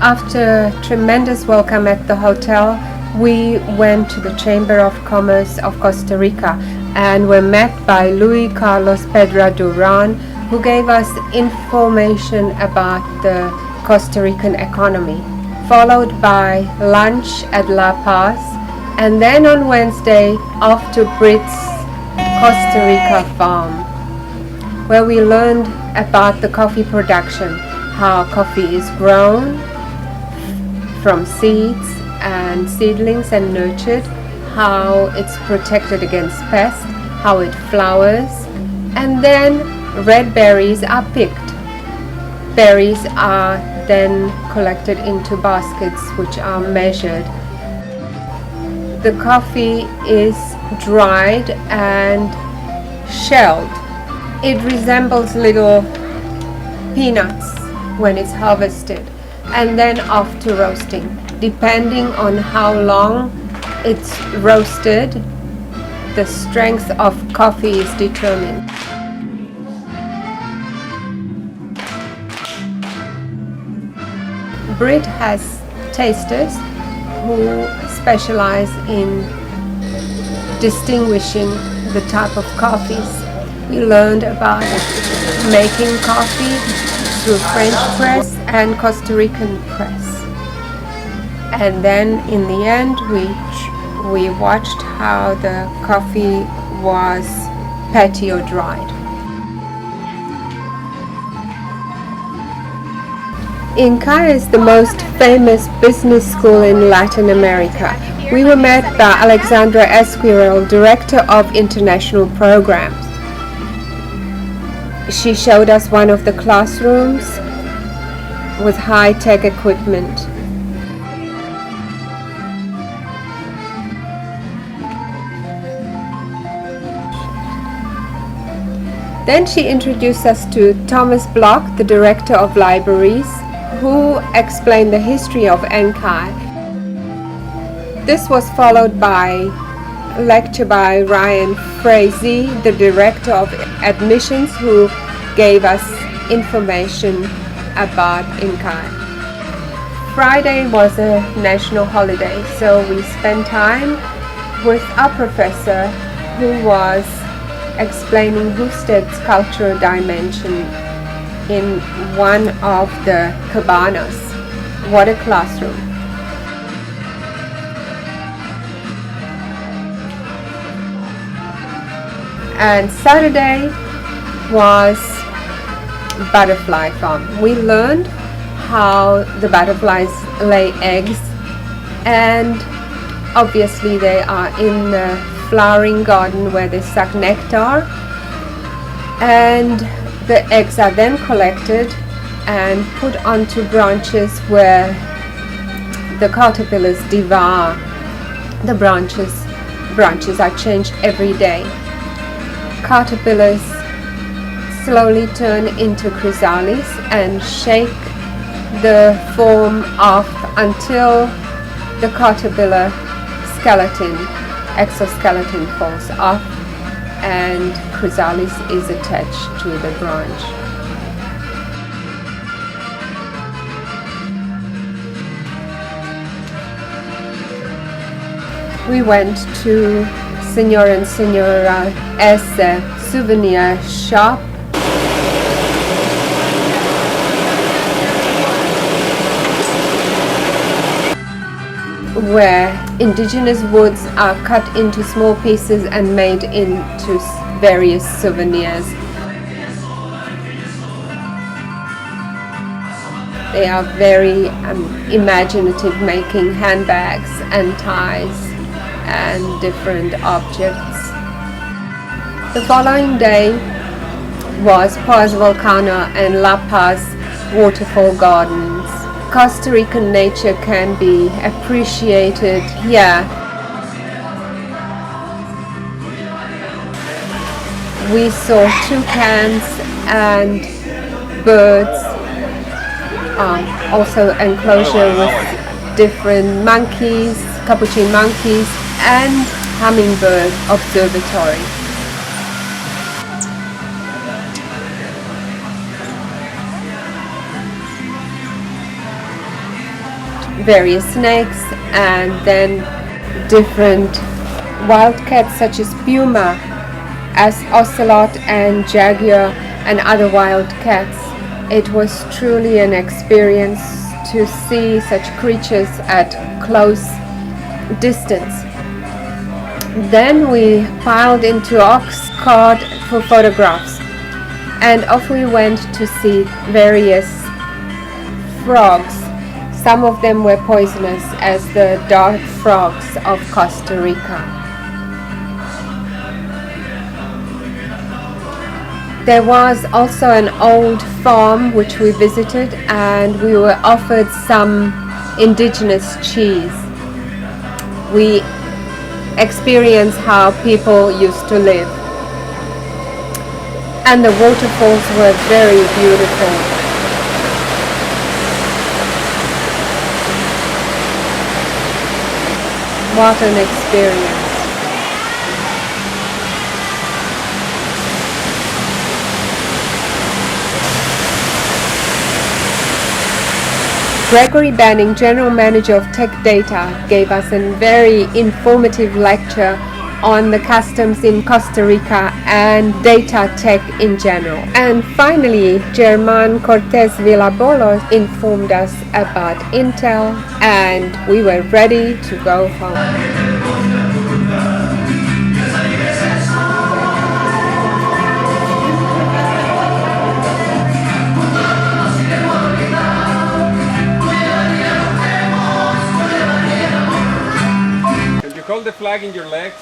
After a tremendous welcome at the hotel, we went to the Chamber of Commerce of Costa Rica and were met by Luis Carlos Pedra Duran, who gave us information about the Costa Rican economy, followed by lunch at La Paz, and then on Wednesday off to Brit's Costa Rica farm, where we learned about the coffee production, how coffee is grown from seeds and seedlings and nurtured, how it's protected against pests, how it flowers, and then red berries are picked. Berries are then collected into baskets which are measured. The coffee is dried and shelled. It resembles little peanuts when it's harvested, and then off to roasting. Depending on how long it's roasted, the strength of coffee is determined. Brit has tasters who specialize in distinguishing the type of coffees. We learned about making coffee through French press and Costa Rican press. And then in the end we watched how the coffee was patio dried. INCA is the most famous business school in Latin America. We were met by Alexandra Esquirel, Director of International Programs. She showed us one of the classrooms with high-tech equipment. Then she introduced us to Thomas Bloch, the Director of Libraries, who explained the history of NCAI. This was followed by a lecture by Ryan Frazee, the Director of Admissions, who gave us information about NCAI. Friday was a national holiday, so we spent time with our professor, who was explaining Husted's cultural dimension in one of the cabanas. What a classroom. And Saturday was butterfly farm. We learned how the butterflies lay eggs, and obviously they are in the flowering garden where they suck nectar, and the eggs are then collected and put onto branches where the caterpillars devour the branches. Branches are changed every day. Caterpillars slowly turn into chrysalis and shake the form off until the caterpillar exoskeleton falls off and chrysalis is attached to the branch. We went to Senor and Senora S souvenir shop. Where indigenous woods are cut into small pieces and made into various souvenirs. They are very imaginative, making handbags and ties and different objects. The following day was Paz Volcano and La Paz Waterfall Gardens. Costa Rican nature can be appreciated here. We saw toucans and birds, also enclosure with different monkeys, capuchin monkeys, and hummingbird observatory. various snakes, and then different wild cats such as puma, as ocelot and jaguar and other wild cats. It was truly an experience to see such creatures at close distance. Then we piled into ox cart for photographs, and off we went to see various frogs. Some of them were poisonous, as the dart frogs of Costa Rica. There was also an old farm which we visited, and we were offered some indigenous cheese. We experienced how people used to live. And the waterfalls were very beautiful. What an experience. Gregory Banning, General Manager of Tech Data, gave us a very informative lecture on the customs in Costa Rica and data tech in general. And finally, German Cortez Villabolos informed us about Intel, and we were ready to go home. Hold the flag in your legs.